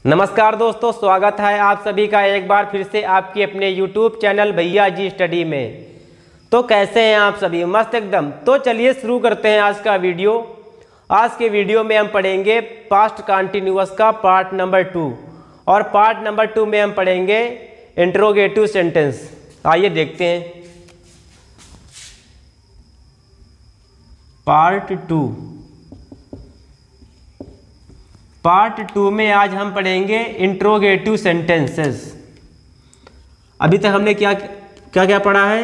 नमस्कार दोस्तों, स्वागत है आप सभी का एक बार फिर से आपके अपने YouTube चैनल भैया जी स्टडी में। तो कैसे हैं आप सभी? मस्त एकदम। तो चलिए शुरू करते हैं आज का वीडियो। आज के वीडियो में हम पढ़ेंगे पास्ट कंटिन्यूअस का पार्ट नंबर 2 और पार्ट नंबर 2 में हम पढ़ेंगे इंट्रोगेटिव सेंटेंस। आइए देखते हैं पार्ट 2। पार्ट 2 में आज हम पढ़ेंगे इंट्रोगेटिव सेंटेंसेस। अभी तक हमने क्या क्या पढ़ा है?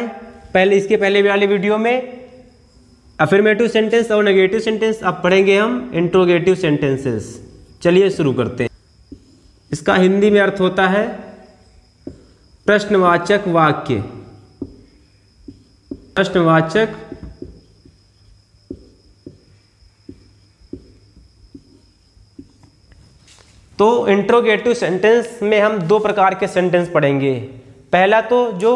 इसके पहले वाले वीडियो में अफर्मेटिव सेंटेंस और नेगेटिव सेंटेंस। अब पढ़ेंगे हम इंट्रोगेटिव सेंटेंसेस। चलिए शुरू करते हैं। इसका हिंदी में अर्थ होता है प्रश्नवाचक वाक्य। प्रश्नवाचक तो इंट्रोगेटिव सेंटेंस में हम दो प्रकार के सेंटेंस पढ़ेंगे। पहला तो जो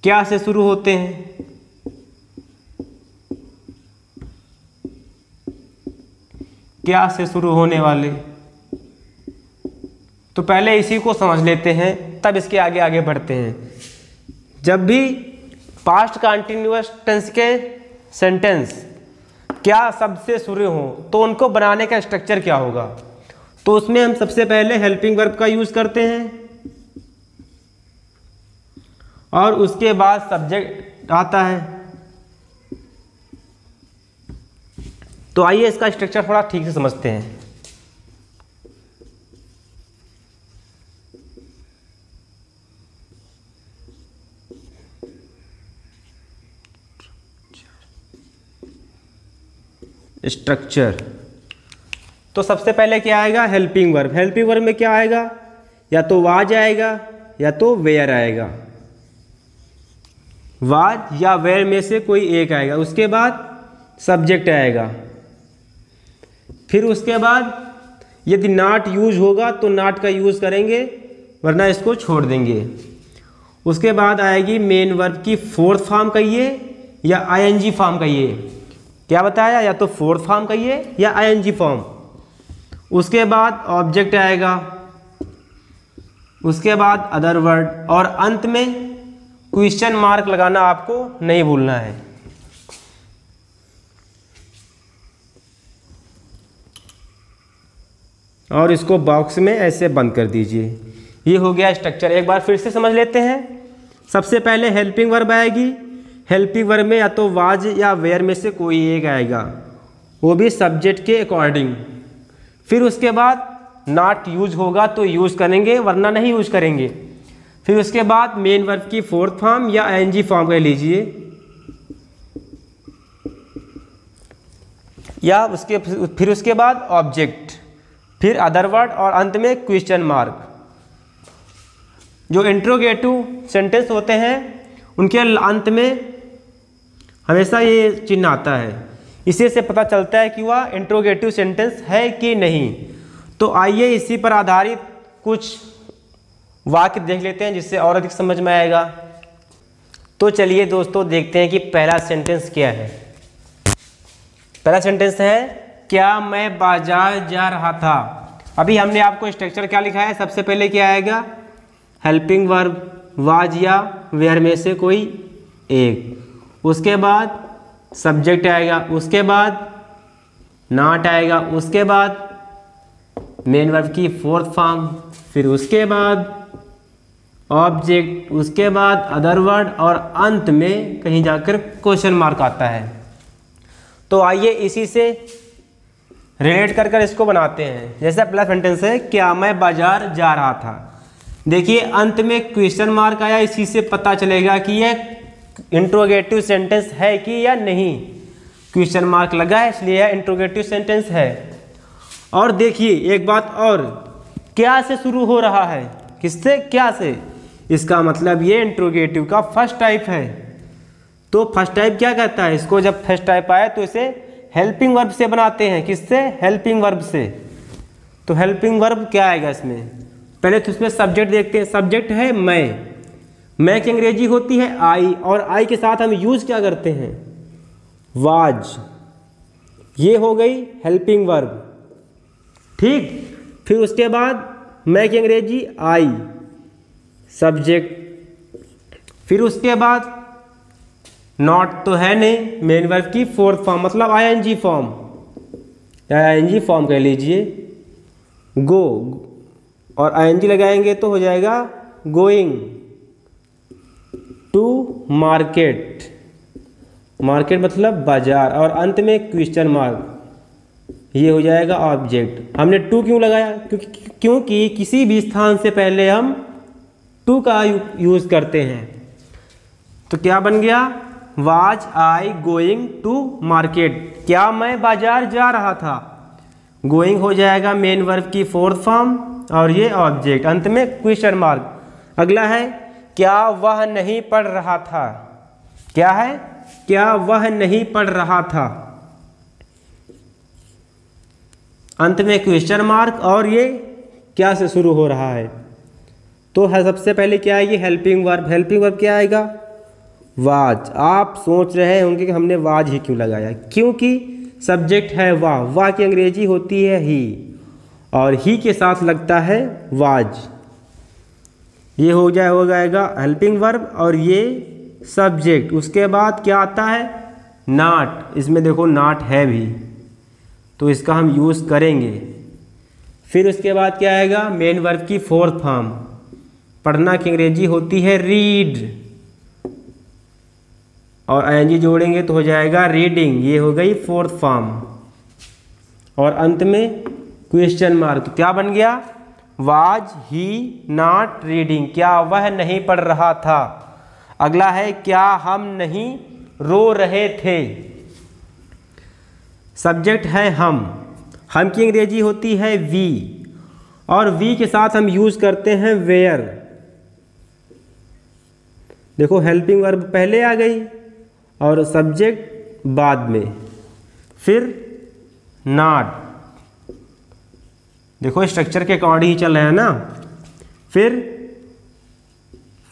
क्या से शुरू होते हैं, क्या से शुरू होने वाले। तो पहले इसी को समझ लेते हैं, तब इसके आगे आगे बढ़ते हैं। जब भी पास्ट कंटिन्यूअस टेंस के सेंटेंस क्या सबसे शुरू हो तो उनको बनाने का स्ट्रक्चर क्या होगा? तो उसमें हम सबसे पहले हेल्पिंग वर्ब का यूज करते हैं और उसके बाद सब्जेक्ट आता है। तो आइए इसका स्ट्रक्चर थोड़ा ठीक से समझते हैं। स्ट्रक्चर तो सबसे पहले क्या आएगा? Helping verb. हेल्पिंग वर्ब में क्या आएगा? या तो वाज आएगा या तो वेयर आएगा। वाज या वेयर में से कोई एक आएगा। उसके बाद सब्जेक्ट आएगा। फिर उसके बाद यदि नॉट यूज होगा तो नॉट का यूज करेंगे, वरना इसको छोड़ देंगे। उसके बाद आएगी मेन वर्ब की फोर्थ फॉर्म कहिए या आईएनजी फॉर्म कहिए। क्या बताया? या तो फोर्थ फॉर्म कहिए या आईएनजी फॉर्म। उसके बाद ऑब्जेक्ट आएगा। उसके बाद अदर वर्ड और अंत में क्वेश्चन मार्क लगाना आपको नहीं भूलना है। और इसको बॉक्स में ऐसे बंद कर दीजिए। ये हो गया स्ट्रक्चर। एक बार फिर से समझ लेते हैं। सबसे पहले हेल्पिंग वर्ब आएगी। हेल्पिंग वर्ब में या तो वाज या वेयर में से कोई एक आएगा, वो भी सब्जेक्ट के अकॉर्डिंग। फिर उसके बाद नॉट यूज होगा तो यूज करेंगे, वरना नहीं यूज करेंगे। फिर उसके बाद मेन वर्ब की फोर्थ फॉर्म या आईएनजी फॉर्म कह लीजिए, या फिर उसके बाद ऑब्जेक्ट, फिर अदर वर्ड और अंत में क्वेश्चन मार्क। जो इंट्रोगेटिव सेंटेंस होते हैं उनके अंत में हमेशा ये चिन्ह आता है। इसी से पता चलता है कि वह इंट्रोगेटिव सेंटेंस है कि नहीं। तो आइए इसी पर आधारित कुछ वाक्य देख लेते हैं, जिससे और अधिक समझ में आएगा। तो चलिए दोस्तों देखते हैं कि पहला सेंटेंस क्या है। पहला सेंटेंस है, क्या मैं बाजार जा रहा था। अभी हमने आपको स्ट्रक्चर क्या लिखा है? सबसे पहले क्या आएगा? हेल्पिंग वर्ब वाज या वेयर में से कोई एक। उसके बाद सब्जेक्ट आएगा। उसके बाद नॉट आएगा। उसके बाद मेन वर्ब की फोर्थ फॉर्म। फिर उसके बाद ऑब्जेक्ट। उसके बाद अदर वर्ड और अंत में कहीं जाकर क्वेश्चन मार्क आता है। तो आइए इसी से रिलेट कर इसको बनाते हैं। जैसे पहला सेंटेंस है, क्या मैं बाजार जा रहा था। देखिए अंत में क्वेश्चन मार्क आया, इसी से पता चलेगा कि यह इंट्रोगेटिव सेंटेंस है कि या नहीं। क्वेश्चन मार्क लगा है इसलिए यह इंट्रोगेटिव सेंटेंस है। और देखिए एक बात और, क्या से शुरू हो रहा है। किससे? क्या से। इसका मतलब ये इंट्रोगेटिव का फर्स्ट टाइप है। तो फर्स्ट टाइप क्या कहता है? इसको जब फर्स्ट टाइप आया तो इसे हेल्पिंग वर्ब से बनाते हैं। किससे? हेल्पिंग वर्ब से। तो हेल्पिंग वर्ब क्या आएगा इसमें? पहले तो इसमें सब्जेक्ट देखते हैं। सब्जेक्ट है मैं। मैं की अंग्रेजी होती है आई, और आई के साथ हम यूज क्या करते हैं? वाज। ये हो गई हेल्पिंग वर्ब। ठीक। फिर उसके बाद मैं की अंग्रेजी आई सब्जेक्ट, फिर उसके बाद नॉट तो है नहीं, मेन वर्ब की फोर्थ फॉर्म मतलब आईएनजी फॉर्म, आईएनजी फॉर्म कह लीजिए, गो और आईएनजी लगाएंगे तो हो जाएगा गोइंग टू मार्केट, मार्केट मतलब बाजार, और अंत में क्वेश्चन मार्क, ये हो जाएगा ऑब्जेक्ट। हमने टू क्यों लगाया? क्योंकि किसी भी स्थान से पहले हम टू का यूज़ करते हैं। तो क्या बन गया? Was I going to market, क्या मैं बाजार जा रहा था। गोइंग हो जाएगा मेन वर्ब की फोर्थ फॉर्म और ये ऑब्जेक्ट, अंत में क्वेश्चन मार्क। अगला है क्या वह नहीं पढ़ रहा था, क्या है? क्या वह नहीं पढ़ रहा था, अंत में क्वेश्चन मार्क, और ये क्या से शुरू हो रहा है। तो है सबसे पहले क्या आएगी? Helping verb. हेल्पिंग वर्ब क्या आएगा? वाज। आप सोच रहे होंगे कि हमने वाज ही क्यों लगाया, क्योंकि सब्जेक्ट है वाह, वाह की अंग्रेजी होती है ही, और ही के साथ लगता है वाज। ये हो जाएगा हेल्पिंग वर्ब और ये सब्जेक्ट। उसके बाद क्या आता है? नॉट। इसमें देखो नॉट है भी, तो इसका हम यूज़ करेंगे। फिर उसके बाद क्या आएगा? मेन वर्ब की फोर्थ फॉर्म, पढ़ना की अंग्रेजी होती है रीड, और आईएनजी जोड़ेंगे तो हो जाएगा रीडिंग, ये हो गई फोर्थ फॉर्म, और अंत में क्वेश्चन मार्क। तो क्या बन गया? वाज ही नॉट रीडिंग, क्या वह नहीं पढ़ रहा था। अगला है क्या हम नहीं रो रहे थे। सब्जेक्ट है हम की अंग्रेजी होती है वी, और वी के साथ हम यूज़ करते हैं वेयर। देखो हेल्पिंग वर्ब पहले आ गई और सब्जेक्ट बाद में, फिर नॉट, देखो स्ट्रक्चर के अकॉर्डिंग ही चल रहे हैं ना। फिर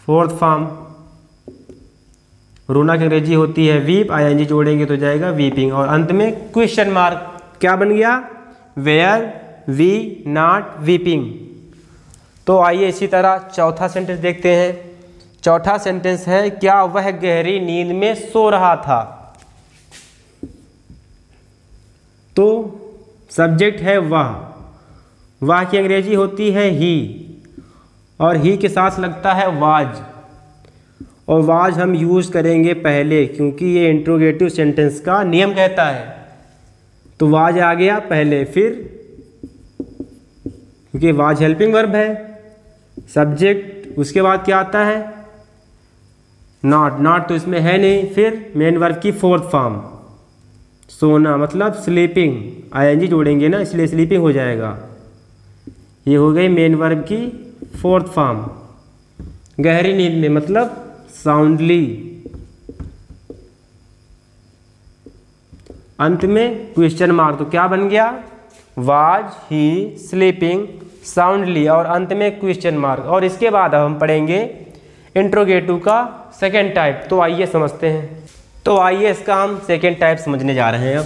फोर्थ फॉर्म, रोना की अंग्रेजी होती है वीप, आईएनजी जोड़ेंगे तो जाएगा वीपिंग, और अंत में क्वेश्चन मार्क। क्या बन गया? Were we not weeping. तो आइए इसी तरह चौथा सेंटेंस देखते हैं। चौथा सेंटेंस है क्या वह गहरी नींद में सो रहा था। तो सब्जेक्ट है वाह की अंग्रेजी होती है ही, और ही के साथ लगता है वाज, और वाज हम यूज़ करेंगे पहले क्योंकि ये इंट्रोगेटिव सेंटेंस का नियम कहता है। तो वाज आ गया पहले, फिर क्योंकि वाज हेल्पिंग वर्ब है, सब्जेक्ट, उसके बाद क्या आता है? नॉट तो इसमें है नहीं, फिर मेन वर्ब की फोर्थ फॉर्म, सोना मतलब स्लीपिंग, आईएनजी जोड़ेंगे ना इसलिए स्लीपिंग हो जाएगा। ये हो गई मेन वर्ब की फोर्थ फॉर्म। गहरी नींद में मतलब साउंडली, अंत में क्वेश्चन मार्क। तो क्या बन गया? वाज ही स्लीपिंग साउंडली, और अंत में क्वेश्चन मार्क। और इसके बाद अब हम पढ़ेंगे इंट्रोगेटिव का सेकेंड टाइप। तो आइए समझते हैं। तो आइए इसका हम सेकेंड टाइप समझने जा रहे हैं। अब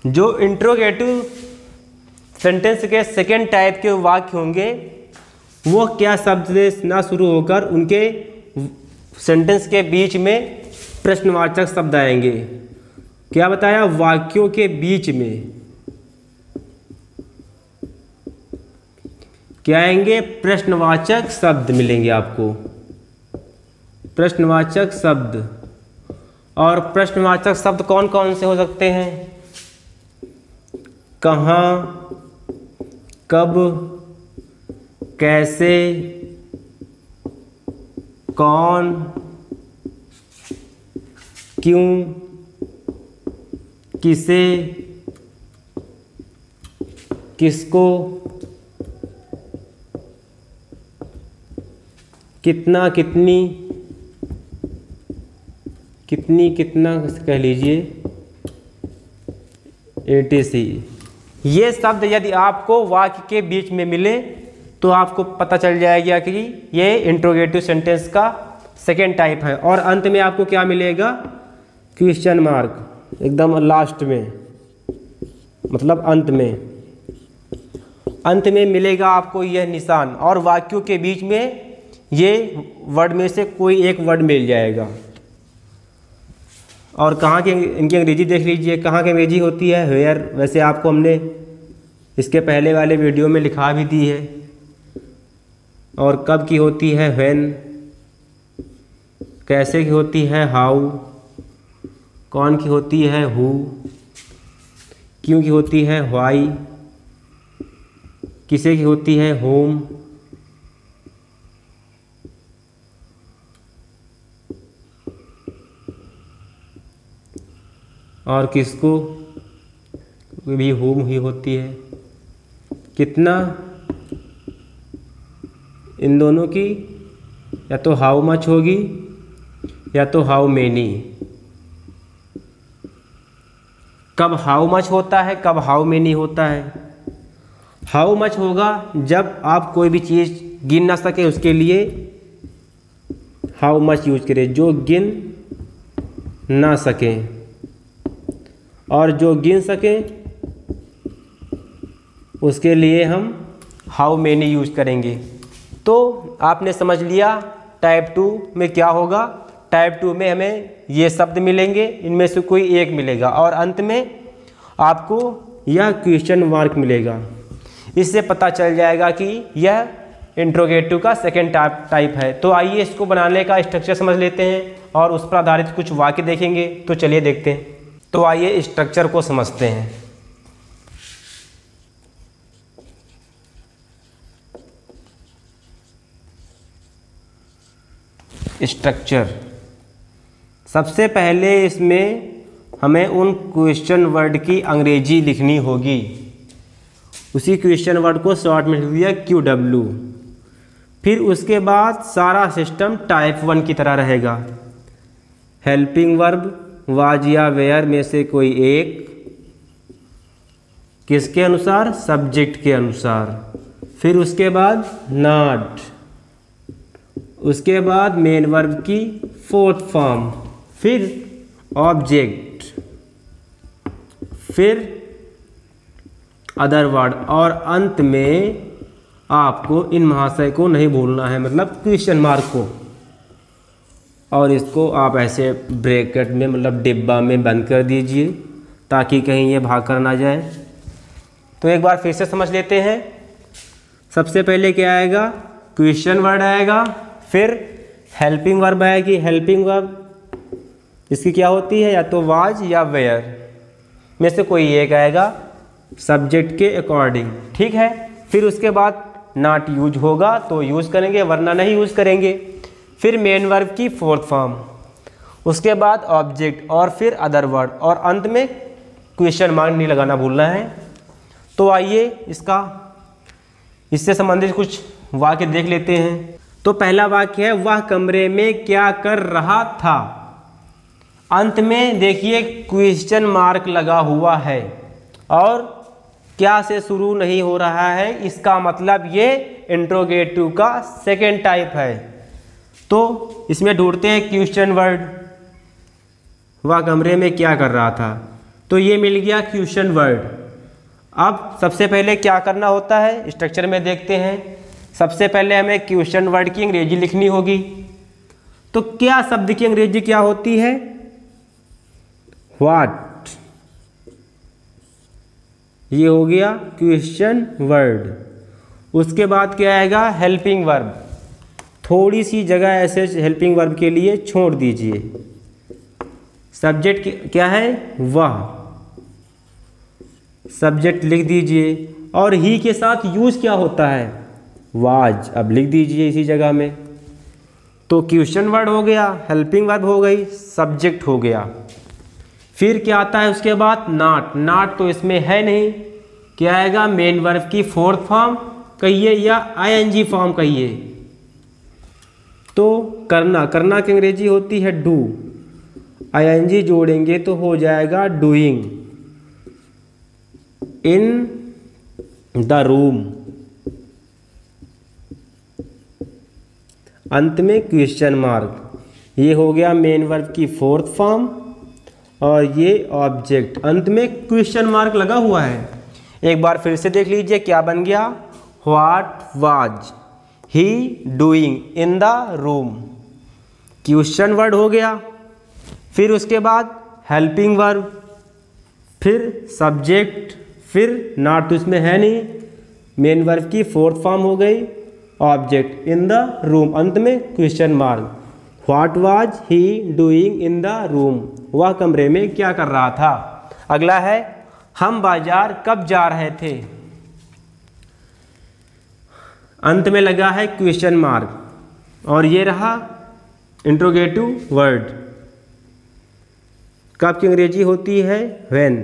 जो इंट्रोगेटिव सेंटेंस के सेकेंड टाइप के वाक्य होंगे वो क्या शब्द से ना शुरू होकर उनके सेंटेंस के बीच में प्रश्नवाचक शब्द आएंगे। क्या बताया? वाक्यों के बीच में क्या आएंगे? प्रश्नवाचक शब्द मिलेंगे आपको, प्रश्नवाचक शब्द। और प्रश्नवाचक शब्द कौन कौन से हो सकते हैं? कहाँ, कब, कैसे, कौन, क्यों, किसे, किसको, कितना, कितनी, कितनी, कितना कह लीजिए, etc। ये शब्द यदि आपको वाक्य के बीच में मिले तो आपको पता चल जाएगा कि ये इंट्रोगेटिव सेंटेंस का सेकेंड टाइप है। और अंत में आपको क्या मिलेगा? क्वेश्चन मार्क एकदम लास्ट में, मतलब अंत में मिलेगा आपको यह निशान, और वाक्यों के बीच में ये वर्ड में से कोई एक वर्ड मिल जाएगा। और कहाँ की इनकी अंग्रेजी देख लीजिए, कहाँ की अंग्रेजी होती है वेयर। वैसे आपको हमने इसके पहले वाले वीडियो में लिखा भी दी है। और कब की होती है व्हेन, कैसे की होती है हाउ, कौन की होती है हु, क्यों की होती है व्हाई, किसे की होती है होम, और किसको भी होम ही होती है। कितना, इन दोनों की या तो हाउ मच होगी या तो हाउ मेनी। कब हाउ मच होता है, कब हाउ मेनी होता है। हाउ मच होगा जब आप कोई भी चीज़ गिन ना सके, उसके लिए हाउ मच यूज करें, जो गिन ना सकें। और जो गिन सकें उसके लिए हम हाउ मेनी यूज करेंगे। तो आपने समझ लिया टाइप 2 में क्या होगा। टाइप 2 में हमें ये शब्द मिलेंगे, इनमें से कोई एक मिलेगा, और अंत में आपको यह क्वेश्चन मार्क मिलेगा। इससे पता चल जाएगा कि यह इंट्रोगेटिव का सेकेंड टाइप है। तो आइए इसको बनाने का स्ट्रक्चर समझ लेते हैं और उस पर आधारित कुछ वाक्य देखेंगे। तो चलिए देखते हैं। तो आइए स्ट्रक्चर को समझते हैं। स्ट्रक्चर, सबसे पहले इसमें हमें उन क्वेश्चन वर्ड की अंग्रेजी लिखनी होगी। उसी क्वेश्चन वर्ड को शॉर्ट में लिख दिया QW। फिर उसके बाद सारा सिस्टम टाइप 1 की तरह रहेगा। हेल्पिंग वर्ब वाज या वेयर में से कोई एक, किसके अनुसार, सब्जेक्ट के अनुसार। फिर उसके बाद नॉट, उसके बाद मेन वर्ब की फोर्थ फॉर्म, फिर ऑब्जेक्ट, फिर अदर वर्ड, और अंत में आपको इन महाशय को नहीं भूलना है, मतलब क्वेश्चन मार्क को। और इसको आप ऐसे ब्रैकेट में, मतलब डिब्बा में बंद कर दीजिए ताकि कहीं ये भाग कर ना जाए। तो एक बार फिर से समझ लेते हैं। सबसे पहले क्या आएगा, क्वेश्चन वर्ड आएगा, फिर हेल्पिंग वर्ब आएगी। हेल्पिंग वर्ब इसकी क्या होती है, या तो वाज या वेयर में से कोई एक आएगा सब्जेक्ट के अकॉर्डिंग, ठीक है। फिर उसके बाद नॉट यूज होगा तो यूज़ करेंगे, वरना नहीं यूज़ करेंगे। फिर मेन वर्ब की फोर्थ फॉर्म, उसके बाद ऑब्जेक्ट, और फिर अदर वर्ड, और अंत में क्वेश्चन मार्क नहीं लगाना भूलना है। तो आइए इससे संबंधित कुछ वाक्य देख लेते हैं। तो पहला वाक्य है, वह कमरे में क्या कर रहा था। अंत में देखिए क्वेश्चन मार्क लगा हुआ है और क्या से शुरू नहीं हो रहा है, इसका मतलब ये इंट्रोगेटिव का सेकेंड टाइप है। तो इसमें ढूंढते हैं क्वेश्चन वर्ड। वह कमरे में क्या कर रहा था, तो ये मिल गया क्वेश्चन वर्ड। अब सबसे पहले क्या करना होता है, स्ट्रक्चर में देखते हैं। सबसे पहले हमें क्वेश्चन वर्ड की अंग्रेजी लिखनी होगी। तो क्या शब्द की अंग्रेजी क्या होती है, व्हाट। ये हो गया क्वेश्चन वर्ड। उसके बाद क्या आएगा, हेल्पिंग वर्ब। थोड़ी सी जगह ऐसे हेल्पिंग वर्ब के लिए छोड़ दीजिए। सब्जेक्ट क्या है, वह, सब्जेक्ट लिख दीजिए। और ही के साथ यूज क्या होता है, वाज, अब लिख दीजिए इसी जगह में। तो क्वेश्चन वर्ड हो गया, हेल्पिंग वर्ब हो गई, सब्जेक्ट हो गया। फिर क्या आता है उसके बाद, नॉट। नॉट तो इसमें है नहीं, क्या आएगा, मेन वर्ब की फोर्थ फॉर्म कहिए या ING फॉर्म कहिए। तो करना, करना की अंग्रेजी होती है डू। ING जोड़ेंगे तो हो जाएगा डूइंग। इन द रूम, अंत में क्वेश्चन मार्क। ये हो गया मेन वर्ब की फोर्थ फॉर्म और ये ऑब्जेक्ट, अंत में क्वेश्चन मार्क लगा हुआ है। एक बार फिर से देख लीजिए क्या बन गया, what was he doing in the room, question word हो गया। फिर उसके बाद हेल्पिंग वर्ब, फिर सब्जेक्ट, फिर नॉट तो इसमें है नहीं, मेन वर्ब की फोर्थ फॉर्म हो गई, ऑब्जेक्ट इन द रूम, अंत में question mark. What was he doing in the room, वह कमरे में क्या कर रहा था। अगला है हम बाजार कब जा रहे थे, अंत में लगा है क्वेश्चन मार्क और ये रहा इंट्रोगेटिव वर्ड। कब की अंग्रेजी होती है व्हेन,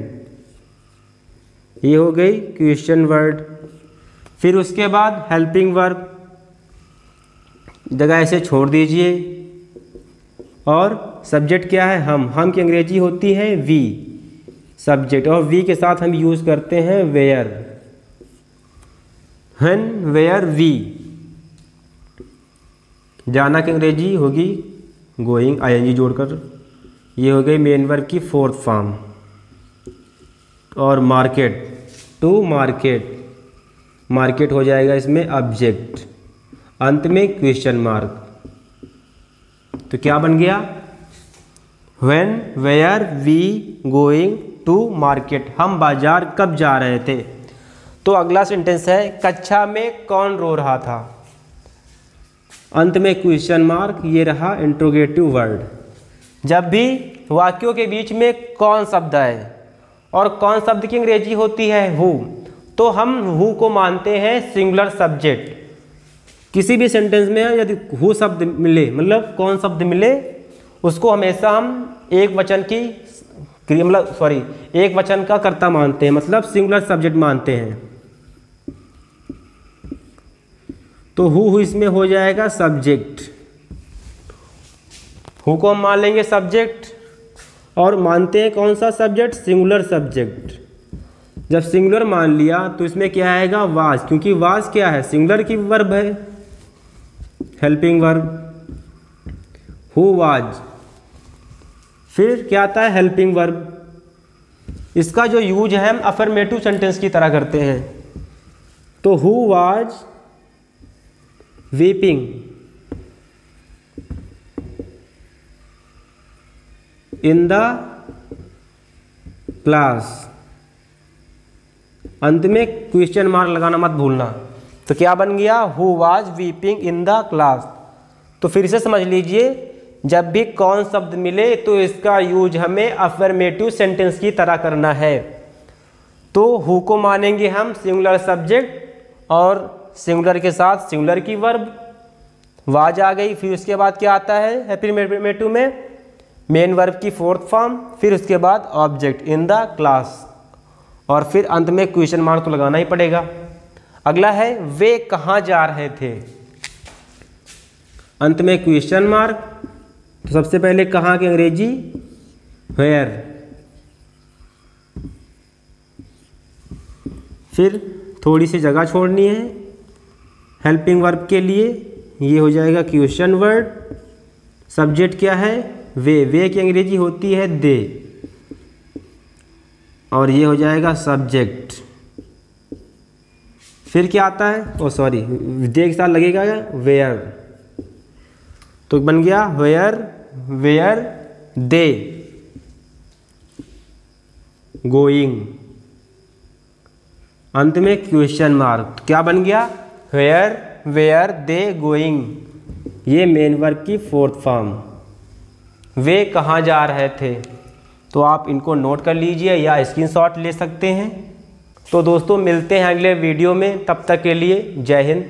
ये हो गई क्वेश्चन वर्ड। फिर उसके बाद हेल्पिंग वर्ब, जगह ऐसे छोड़ दीजिए। और सब्जेक्ट क्या है, हम की अंग्रेजी होती है वी, सब्जेक्ट, और वी के साथ हम यूज़ करते हैं वेयर, व्हेन वेयर वी। जाना की अंग्रेजी होगी गोइंग, आईएनजी जोड़कर, ये हो गई मेन वर्ब की फोर्थ फॉर्म। और मार्केट, टू मार्केट, मार्केट हो जाएगा इसमें ऑब्जेक्ट, अंत में क्वेश्चन मार्क। तो क्या बन गया, when were we going to market, हम बाजार कब जा रहे थे। तो अगला सेंटेंस है कक्षा में कौन रो रहा था, अंत में क्वेश्चन मार्क, ये रहा इंट्रोगेटिव वर्ड। जब भी वाक्यों के बीच में कौन शब्द है और कौन शब्द की अंग्रेजी होती है हु, तो हम हु को मानते हैं सिंगुलर सब्जेक्ट। किसी भी सेंटेंस में यदि हु शब्द मिले, मतलब कौन शब्द मिले, उसको हमेशा हम एक वचन की एक वचन का कर्ता मानते हैं, मतलब सिंगुलर सब्जेक्ट मानते हैं। तो हु इसमें हो जाएगा सब्जेक्ट, हु को हम मान लेंगे सब्जेक्ट और मानते हैं कौन सा सब्जेक्ट, सिंगुलर सब्जेक्ट। जब सिंगुलर मान लिया तो इसमें क्या आएगा, वाज, क्योंकि वाज क्या है, सिंगुलर की वर्ब है, हेल्पिंग वर्ब, हु वाज। फिर क्या आता है, हेल्पिंग वर्ब। इसका जो यूज है हम अफर्मेटिव सेंटेंस की तरह करते हैं। तो who was weeping in the class, अंत में क्वेश्चन मार्क लगाना मत भूलना। तो क्या बन गया, who was weeping in the class. तो फिर से समझ लीजिए, जब भी कौन शब्द मिले तो इसका यूज हमें अफर्मेटिव सेंटेंस की तरह करना है। तो हु को मानेंगे हम सिंगुलर सब्जेक्ट और सिंगुलर के साथ सिंगुलर की वर्ब, वाज आ गई। फिर उसके बाद क्या आता है अफर्मेटिव में, मेन वर्ब की फोर्थ फॉर्म, फिर उसके बाद ऑब्जेक्ट इन द क्लास, और फिर अंत में क्वेश्चन मार्क तो लगाना ही पड़ेगा। अगला है वे कहाँ जा रहे थे, अंत में क्वेश्चन मार्क। तो सबसे पहले कहाँ की अंग्रेजी वेयर, फिर थोड़ी सी जगह छोड़नी है हेल्पिंग वर्ब के लिए, ये हो जाएगा क्वेश्चन वर्ड। सब्जेक्ट क्या है, वे की अंग्रेजी होती है दे, और ये हो जाएगा सब्जेक्ट। फिर क्या आता है, दे के साथ लगेगा वेयर, तो बन गया वेयर दे गोइंग, अंत में क्वेश्चन मार्क। क्या बन गया, वेयर दे गोइंग, ये मेन वर्ब की फोर्थ फॉर्म। वे कहाँ जा रहे थे, तो आप इनको नोट कर लीजिए या स्क्रीनशॉट ले सकते हैं। तो दोस्तों मिलते हैं अगले वीडियो में, तब तक के लिए जय हिंद।